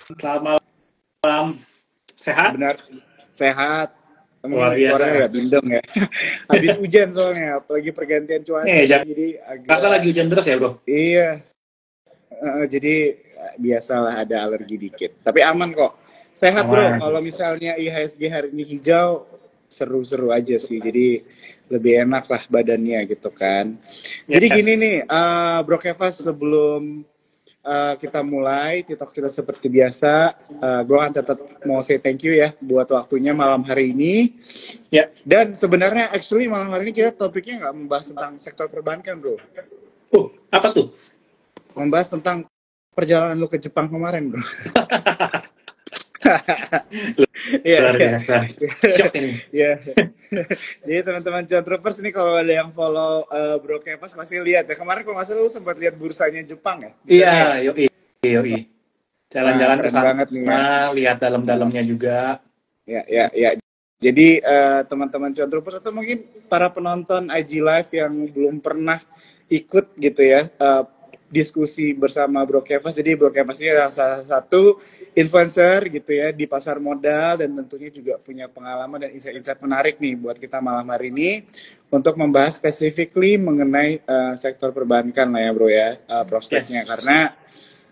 Selamat malam. Sehat? Benar, sehat. Luar Suaranya biasa. agak bindeng ya. Habis hujan soalnya, apalagi pergantian cuaca nih, jadi Jakarta agak lagi hujan deras ya, Bro? iya. Jadi biasalah ada alergi dikit. Tapi aman kok. Sehat bro. Aman. Kalau misalnya IHSG hari ini hijau, seru-seru aja sih. Jadi lebih enak lah badannya gitu kan. Jadi Yes. gini nih, Bro Kevas, sebelum kita mulai TikTok kita seperti biasa, gue kan tetap mau say thank you ya buat waktunya malam hari ini. Ya. Dan sebenarnya actually malam hari ini kita topiknya nggak membahas tentang sektor perbankan bro. Apa tuh? Membahas tentang perjalanan lu ke Jepang kemarin bro. Luar biasa. Shock ini. Iya. Jadi teman-teman John Troopers ini kalau ada yang follow Bro Kevas pasti lihat ya. Kemarin kalau nggak salah lu sempat lihat bursanya Jepang ya? Iya, yoi. Jalan-jalan ke sana, banget nih ya. Lihat dalam-dalamnya juga. Ya. Jadi teman-teman John Troopers atau mungkin para penonton IG Live yang belum pernah ikut gitu ya, diskusi bersama Bro Kevas. Jadi Bro Kevas ini adalah salah satu influencer gitu ya di pasar modal dan tentunya juga punya pengalaman dan insight-insight menarik nih buat kita malam hari ini untuk membahas specifically mengenai sektor perbankan lah ya bro ya, prospeknya. Karena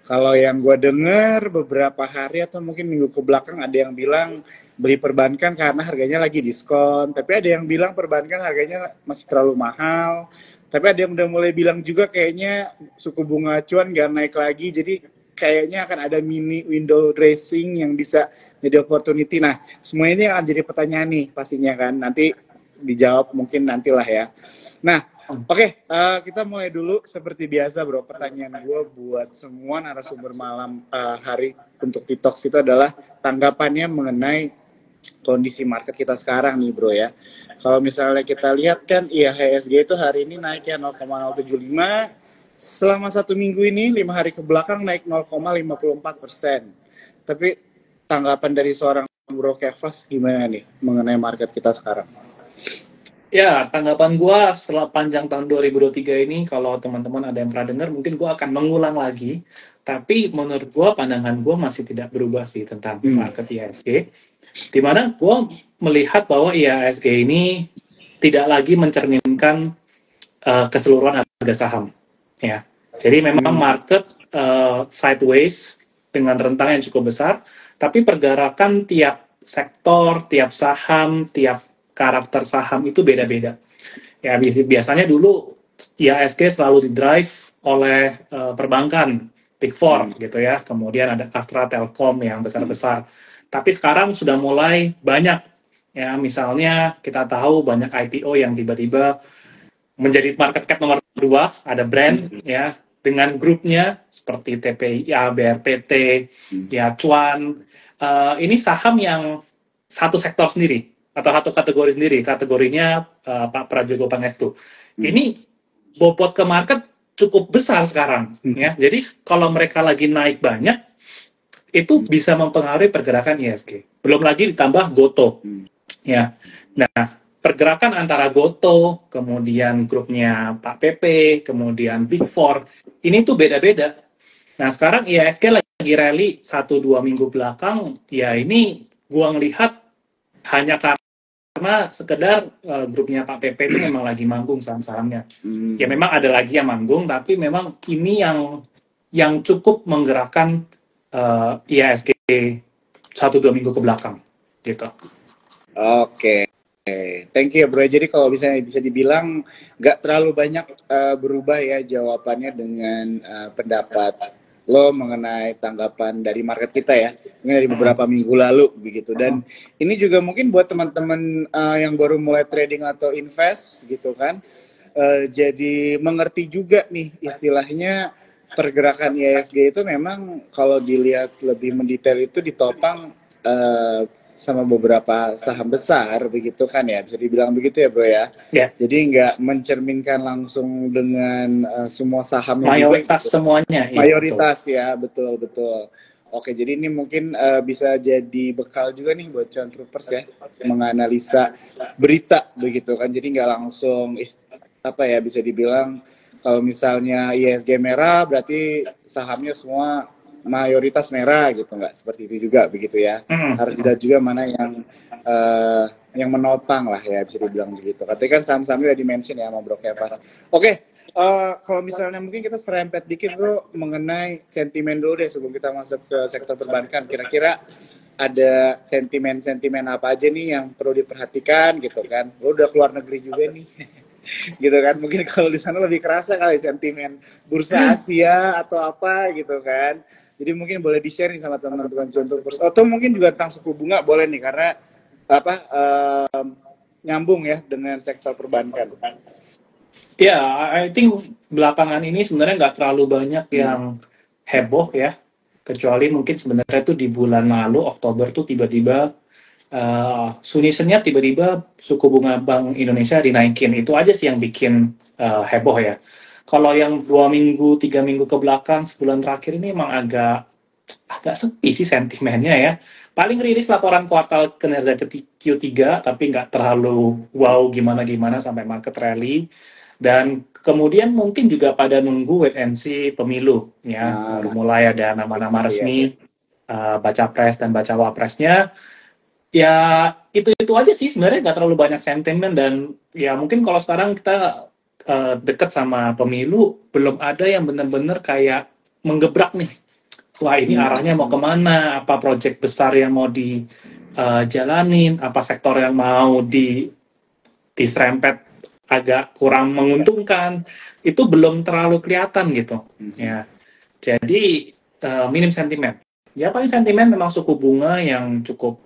kalau yang gue dengar beberapa hari atau mungkin minggu ke belakang ada yang bilang beli perbankan karena harganya lagi diskon, tapi ada yang bilang perbankan harganya masih terlalu mahal. Tapi ada yang udah mulai bilang juga kayaknya suku bunga acuan nggak naik lagi, jadi kayaknya akan ada mini window dressing yang bisa jadi opportunity. Nah, semua ini akan jadi pertanyaan nih pastinya kan, nanti dijawab mungkin nantilah ya. Nah, oke, kita mulai dulu seperti biasa bro. Pertanyaan gue buat semua narasumber malam hari untuk TikTok itu adalah tanggapannya mengenai kondisi market kita sekarang nih bro ya. Kalau misalnya kita lihat kan IHSG itu hari ini naik ya 0,075, selama 1 minggu ini 5 hari ke belakang naik 0,54%. Tapi tanggapan dari seorang Bro Kevas gimana nih mengenai market kita sekarang? Ya, tanggapan gue setelah panjang tahun 2023 ini, kalau teman-teman ada yang pernah dengar, mungkin gue akan mengulang lagi. Tapi menurut gue, pandangan gue masih tidak berubah sih tentang market IHSG. Dimana gue melihat bahwa IHSG ini tidak lagi mencerminkan keseluruhan harga saham. Ya, jadi memang market sideways dengan rentang yang cukup besar, tapi pergerakan tiap sektor, tiap saham, tiap karakter saham itu beda-beda. Ya, biasanya dulu IHSG selalu didrive oleh perbankan Big Four gitu ya. Kemudian ada Astra, Telkom yang besar-besar. Tapi sekarang sudah mulai banyak ya, misalnya kita tahu banyak IPO yang tiba-tiba menjadi market cap nomor 2, ada brand ya dengan grupnya seperti TPIA, BRPT, ya Cuan. Ini saham yang satu sektor sendiri atau satu kategori sendiri, kategorinya Pak Prajogo Pangestu. Ini bobot ke market cukup besar sekarang ya. Jadi kalau mereka lagi naik banyak itu bisa mempengaruhi pergerakan IHSG. Belum lagi ditambah Goto. Ya. Nah, pergerakan antara Goto, kemudian grupnya Pak PP, kemudian Big Four, ini tuh beda-beda. Nah, sekarang IHSG lagi rally 1-2 minggu belakang, ya ini gua ngelihat hanya karena sekedar grupnya Pak PP itu memang lagi manggung saham-sahamnya. Ya memang ada lagi yang manggung, tapi memang ini yang cukup menggerakkan IHSG 1-2 minggu ke belakang, gitu. Oke. Thank you ya bro. Jadi kalau bisa dibilang nggak terlalu banyak berubah ya jawabannya dengan pendapat lo mengenai tanggapan dari market kita ya, mungkin dari beberapa minggu lalu begitu. Dan ini juga mungkin buat teman-teman yang baru mulai trading atau invest gitu kan, jadi mengerti juga nih istilahnya pergerakan IHSG itu memang kalau dilihat lebih mendetail itu ditopang sama beberapa saham besar begitu kan ya, bisa dibilang begitu ya bro ya. Jadi nggak mencerminkan langsung dengan semua sahamnya mayoritas juga, gitu. Semuanya mayoritas ya, betul. Oke, jadi ini mungkin bisa jadi bekal juga nih buat John Troopers ya, menganalisa berita begitu kan. Jadi nggak langsung apa ya, bisa dibilang kalau misalnya IHSG merah berarti sahamnya semua mayoritas merah gitu, nggak seperti itu juga begitu ya. Harus dilihat juga mana yang menopang lah ya, bisa dibilang begitu. Tapi kan saham-sahamnya udah dimention ya sama Bro Kevas. Oke, kalau misalnya mungkin kita serempet dikit Bro mengenai sentimen dulu deh sebelum kita masuk ke sektor perbankan. Kira-kira ada sentimen-sentimen apa aja nih yang perlu diperhatikan gitu kan? Lo udah keluar negeri juga nih. Gitu kan, mungkin kalau di sana lebih kerasa kali sentimen bursa Asia atau apa gitu kan. Jadi mungkin boleh di-share nih sama teman-teman contoh atau mungkin juga tentang suku bunga boleh nih, karena apa nyambung ya dengan sektor perbankan. Ya, I think belakangan ini sebenarnya nggak terlalu banyak yang heboh ya, kecuali mungkin sebenarnya tuh di bulan lalu Oktober tuh tiba-tiba Sunisenya tiba-tiba suku bunga Bank Indonesia dinaikin. Itu aja sih yang bikin heboh ya. Kalau yang 2 minggu, 3 minggu ke belakang, sebulan terakhir ini emang agak sepi sih sentimennya ya. Paling rilis laporan kuartal kinerja Q3, tapi nggak terlalu wow gimana-gimana sampai market rally. Dan kemudian mungkin juga pada nunggu wait and see pemilu ya. Baru mulai ada nama-nama resmi, baca pres dan baca wapresnya. Ya itu aja sih sebenarnya, nggak terlalu banyak sentimen. Dan ya mungkin kalau sekarang kita deket sama pemilu, belum ada yang benar-benar kayak menggebrak nih. Wah ini arahnya mau kemana, apa proyek besar yang mau dijalanin, apa sektor yang mau diserempet agak kurang menguntungkan, itu belum terlalu kelihatan gitu. Ya, jadi minim sentimen. Ya paling sentimen memang suku bunga yang cukup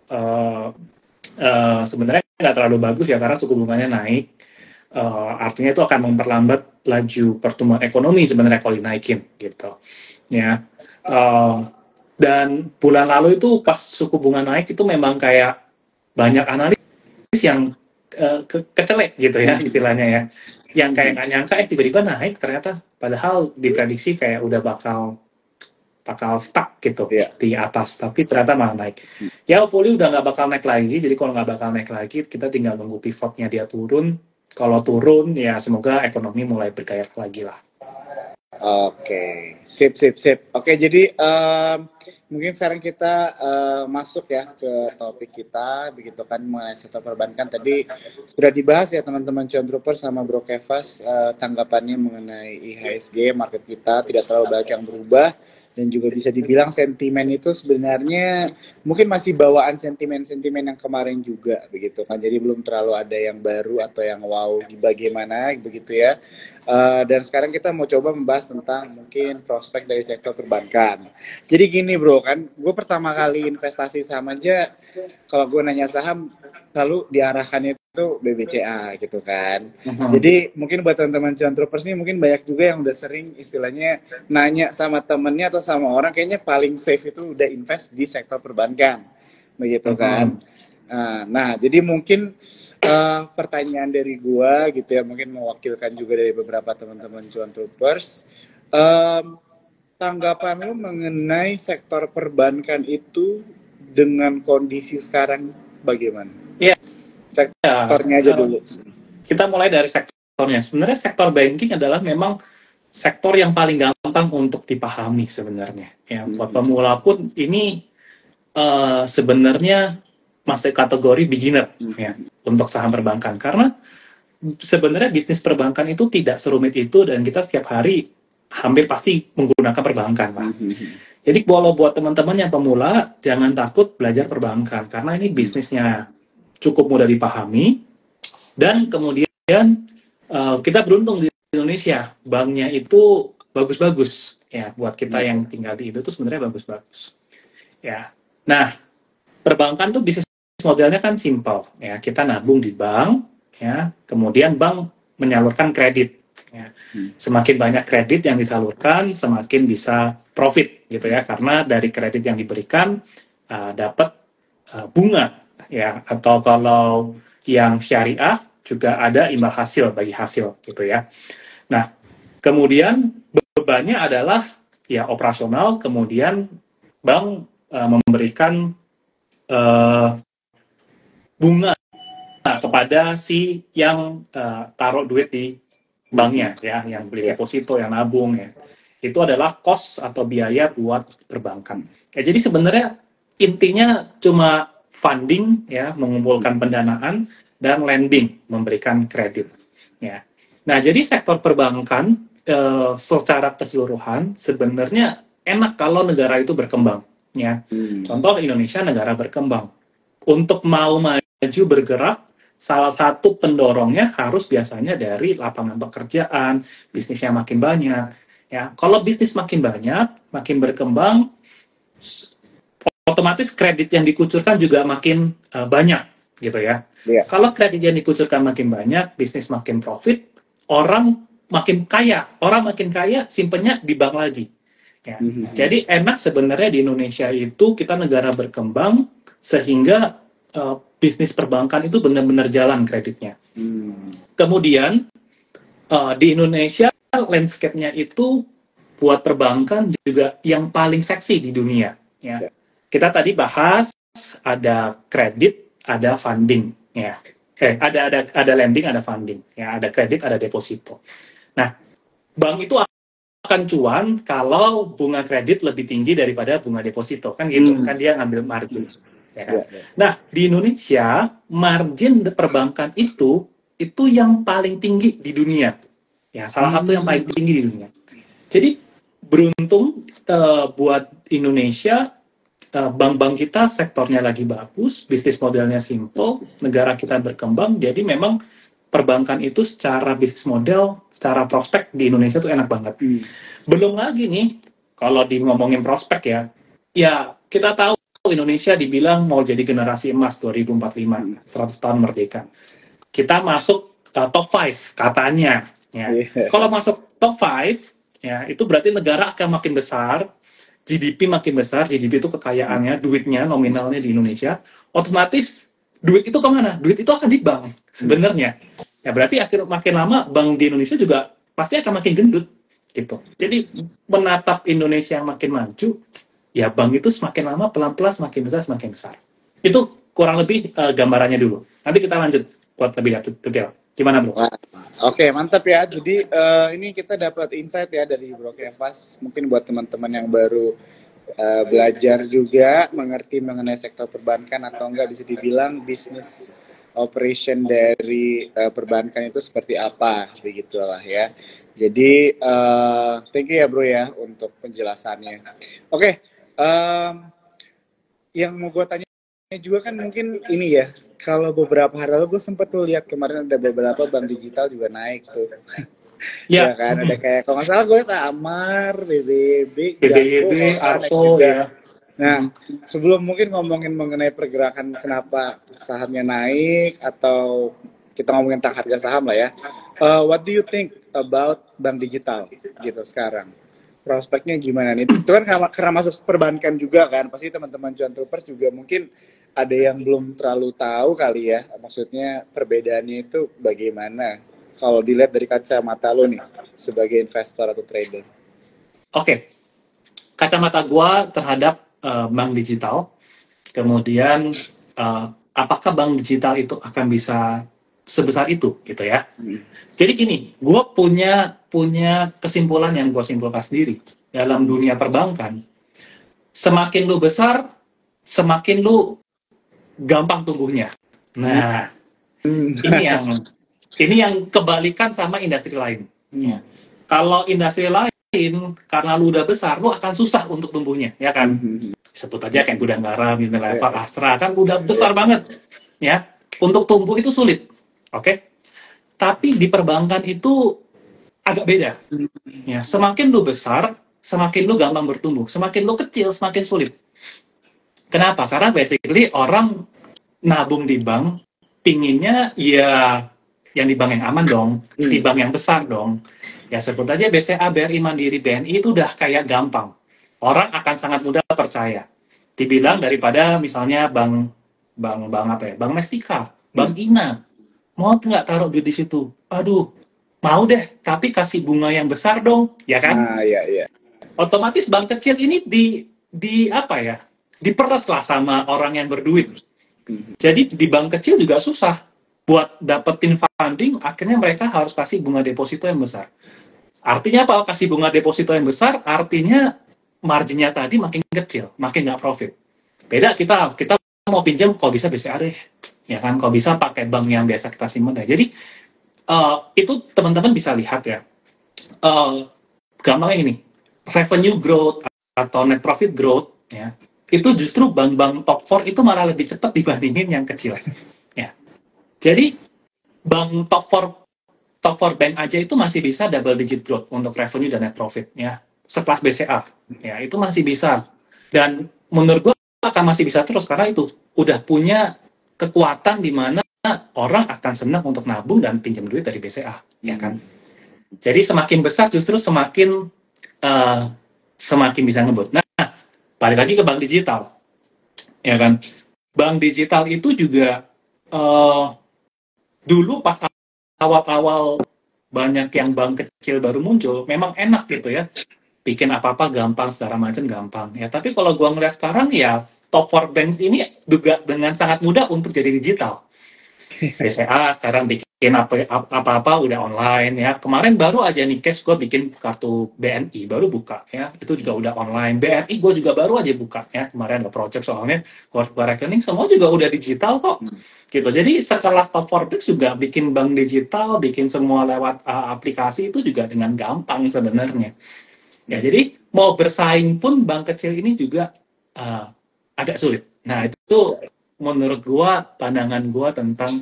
sebenarnya nggak terlalu bagus ya, karena suku bunganya naik. Artinya itu akan memperlambat laju pertumbuhan ekonomi sebenarnya kalau dinaikin gitu. Ya. Dan bulan lalu itu pas suku bunga naik itu memang kayak banyak analis yang kecelek gitu ya istilahnya ya, yang kayak nggak nyangka tiba-tiba naik, ternyata padahal diprediksi kayak udah bakal stuck gitu di atas, tapi ternyata malah naik. Ya hopefully udah nggak bakal naik lagi, jadi kalau nggak bakal naik lagi kita tinggal nunggu pivotnya dia turun. Kalau turun ya semoga ekonomi mulai bergairah lagi lah. Oke, sip. Oke, jadi mungkin sekarang kita masuk ya ke topik kita, begitu kan, mengenai sektor perbankan. Tadi sudah dibahas ya teman-teman Cuan Troopers sama Bro Kevas, tanggapannya mengenai IHSG, market kita tidak terlalu banyak yang berubah. Dan juga bisa dibilang sentimen itu sebenarnya mungkin masih bawaan sentimen-sentimen yang kemarin juga begitu kan. Jadi belum terlalu ada yang baru atau yang wow bagaimana begitu ya. Dan sekarang kita mau coba membahas tentang mungkin prospek dari sektor perbankan. Jadi gini bro, kan gue pertama kali investasi saham aja, kalau gue nanya saham selalu diarahkannya itu BBCA gitu kan. Jadi mungkin buat teman-teman Cuan Troopers nih mungkin banyak juga yang udah sering istilahnya nanya sama temennya atau sama orang, kayaknya paling safe itu udah invest di sektor perbankan begitu kan. Nah jadi mungkin pertanyaan dari gua gitu ya, mungkin mewakilkan juga dari beberapa teman-teman Cuan Troopers, tanggapan lu mengenai sektor perbankan itu dengan kondisi sekarang bagaimana? Iya. Sektornya aja dulu. Kita mulai dari sektornya. Sebenarnya sektor banking adalah memang sektor yang paling gampang untuk dipahami sebenarnya. Ya, buat pemula pun ini sebenarnya masih kategori beginner ya untuk saham perbankan, karena sebenarnya bisnis perbankan itu tidak serumit itu dan kita setiap hari hampir pasti menggunakan perbankan lah. Jadi kalau buat teman-teman yang pemula jangan takut belajar perbankan, karena ini bisnisnya cukup mudah dipahami. Dan kemudian kita beruntung di Indonesia, banknya itu bagus-bagus ya, buat kita yang tinggal di Indo itu sebenarnya bagus-bagus ya. Nah, perbankan tuh bisnis modelnya kan simpel ya, kita nabung di bank ya, kemudian bank menyalurkan kredit ya. Semakin banyak kredit yang disalurkan semakin bisa profit gitu ya, karena dari kredit yang diberikan dapat bunga ya, atau kalau yang syariah juga ada imbal hasil bagi hasil gitu ya. Nah, kemudian bebannya adalah ya operasional, kemudian bank memberikan bunga kepada si yang taruh duit di banknya ya, yang beli deposito, yang nabung ya. itu adalah cost atau biaya buat perbankan. Ya, jadi sebenarnya intinya cuma funding, ya, mengumpulkan pendanaan, dan lending, memberikan kredit. Ya. Nah, jadi sektor perbankan secara keseluruhan sebenarnya enak kalau negara itu berkembang. Ya. Contoh Indonesia negara berkembang. Untuk mau maju bergerak, salah satu pendorongnya harus biasanya dari lapangan pekerjaan, bisnisnya makin banyak. Ya, kalau bisnis makin banyak, makin berkembang, otomatis kredit yang dikucurkan juga makin banyak, gitu ya. Yeah. Kalau kredit yang dikucurkan makin banyak, bisnis makin profit, orang makin kaya, simpennya di bank lagi. Ya. Jadi enak sebenarnya di Indonesia itu kita negara berkembang sehingga bisnis perbankan itu benar-benar jalan kreditnya. Kemudian di Indonesia landscape-nya itu buat perbankan juga yang paling seksi di dunia. Ya. Kita tadi bahas ada kredit, ada funding. Ya. Ada lending, ada funding. Ya. Ada kredit, ada deposito. Nah, bank itu akan cuan kalau bunga kredit lebih tinggi daripada bunga deposito, kan gitu. Kan dia ngambil margin. Ya kan? Nah, di Indonesia margin perbankan itu yang paling tinggi di dunia. Ya, salah satu yang paling tinggi di dunia. Jadi beruntung buat Indonesia, bank-bank kita sektornya lagi bagus, bisnis modelnya simple, negara kita berkembang, jadi memang perbankan itu secara bisnis model, secara prospek di Indonesia tuh enak banget. Belum lagi nih, kalau di ngomongin prospek ya kita tahu Indonesia dibilang mau jadi generasi emas 2045, 100 tahun merdeka. Kita masuk top 5 katanya. Ya. Kalau masuk top 5, ya itu berarti negara akan makin besar, GDP makin besar, GDP itu kekayaannya, duitnya, nominalnya di Indonesia, otomatis duit itu kemana? Duit itu akan di bank sebenarnya. Ya berarti makin lama bank di Indonesia juga pasti akan makin gendut gitu. Jadi menatap Indonesia yang makin maju, ya bank itu semakin lama pelan-pelan semakin besar. Itu kurang lebih gambarannya dulu. Nanti kita lanjut buat lebih detail. Gimana, Bro? Oke, mantap ya. Jadi ini kita dapat insight ya dari Bro Kefas. Mungkin buat teman-teman yang baru belajar juga mengerti mengenai sektor perbankan atau enggak bisa dibilang bisnis operation dari perbankan itu seperti apa, begitulah ya. Jadi thank you ya Bro ya untuk penjelasannya. Oke, yang mau gue tanya juga kan mungkin ini ya, kalau beberapa hari lalu gue sempet tuh lihat kemarin ada beberapa bank digital juga naik tuh. Ya kan, ada kayak kalau nggak salah gue Amar, BBB, Arto ya. Nah, sebelum mungkin ngomongin mengenai pergerakan kenapa sahamnya naik atau kita ngomongin tentang harga saham lah ya. What do you think about bank digital gitu sekarang? Prospeknya gimana nih? Itu kan karena masuk perbankan juga kan, pasti teman-teman Cuan Troopers juga mungkin ada yang belum terlalu tahu kali ya, maksudnya perbedaannya itu bagaimana kalau dilihat dari kacamata lo nih sebagai investor atau trader. Oke. Kacamata gua terhadap bank digital, kemudian apakah bank digital itu akan bisa sebesar itu gitu ya. Jadi gini, gue punya kesimpulan yang gue simpulkan sendiri dalam dunia perbankan. Semakin lu besar, semakin lu gampang tumbuhnya. Nah, ini yang kebalikan sama industri lain. Kalau industri lain, karena lu udah besar, lu akan susah untuk tumbuhnya, ya kan? Sebut aja kayak Gudang Garam, Unilever, Astra, kan udah besar banget, ya. Untuk tumbuh itu sulit, oke? Tapi di perbankan itu agak beda. Ya, semakin lu besar, semakin lu gampang bertumbuh. Semakin lu kecil, semakin sulit. Kenapa? Karena basically orang nabung di bank, pinginnya ya yang di bank yang aman dong, di bank yang besar dong. Ya sebut aja BCA, BRI, Mandiri, BNI itu udah kayak gampang. Orang akan sangat mudah percaya. Dibilang daripada misalnya bank apa ya? Bank Mestika, Bank Ina. Mau nggak taruh duit di situ? Aduh, mau deh, tapi kasih bunga yang besar dong, ya kan? Iya. Otomatis bank kecil ini di apa ya? Diperes lah sama orang yang berduit. Jadi di bank kecil juga susah buat dapetin funding, akhirnya mereka harus kasih bunga deposito yang besar. Artinya apa? Kasih bunga deposito yang besar, artinya marginnya tadi makin kecil, makin nggak profit. Beda kita mau pinjam, kalau bisa BCA deh, ya kan? Kalau bisa pakai bank yang biasa kita simpan deh. Jadi itu teman-teman bisa lihat ya. Gampangnya ini, revenue growth atau net profit growth, ya, itu justru bank-bank top 4 itu malah lebih cepat dibandingin yang kecil. Ya. Jadi bank top 4 bank aja itu masih bisa double digit growth untuk revenue dan net profit, ya. Sekelas BCA, ya, itu masih bisa. Dan menurut gue akan masih bisa terus karena itu udah punya kekuatan di mana orang akan senang untuk nabung dan pinjam duit dari BCA, ya kan. Jadi semakin besar justru semakin bisa ngebut. Nah, balik lagi ke bank digital, ya kan. Bank digital itu juga dulu pas awal-awal banyak yang bank kecil baru muncul, memang enak gitu ya, bikin apa-apa gampang, segala macam gampang. Ya, tapi kalau gua ngeliat sekarang ya top 4 banks ini juga dengan sangat mudah untuk jadi digital. BCA sekarang bikin apa-apa udah online ya. Kemarin baru aja nih Cash gue bikin kartu BNI baru buka ya. Itu juga udah online. BNI gue juga baru aja buka ya. Kemarin ada project soalnya corporate rekening semua juga udah digital kok. Gitu. Jadi sekelas top 4 banks juga bikin bank digital, bikin semua lewat aplikasi itu juga dengan gampang sebenarnya. Ya, jadi mau bersaing pun bank kecil ini juga agak sulit. Nah, itu menurut gua, pandangan gua tentang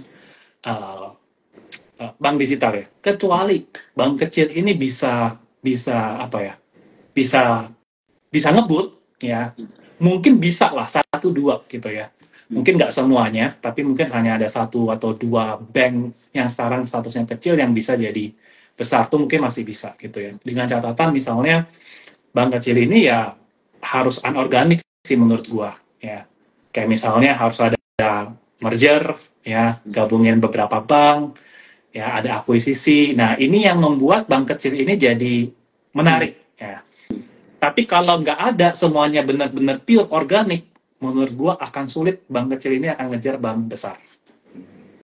bank digital ya. Kecuali bank kecil ini bisa apa ya? Bisa ngebut ya. Mungkin bisa lah 1-2 gitu ya. Mungkin nggak semuanya, tapi mungkin hanya ada 1 atau 2 bank yang sekarang statusnya kecil yang bisa jadi besar tuh mungkin masih bisa gitu ya. Dengan catatan misalnya bank kecil ini ya harus anorganik sih menurut gua ya. Kayak misalnya harus ada merger ya, gabungin beberapa bank ya, ada akuisisi. Nah, ini yang membuat bank kecil ini jadi menarik ya. Tapi kalau nggak ada semuanya benar-benar pure organik, menurut gua akan sulit bank kecil ini akan ngejar bank besar.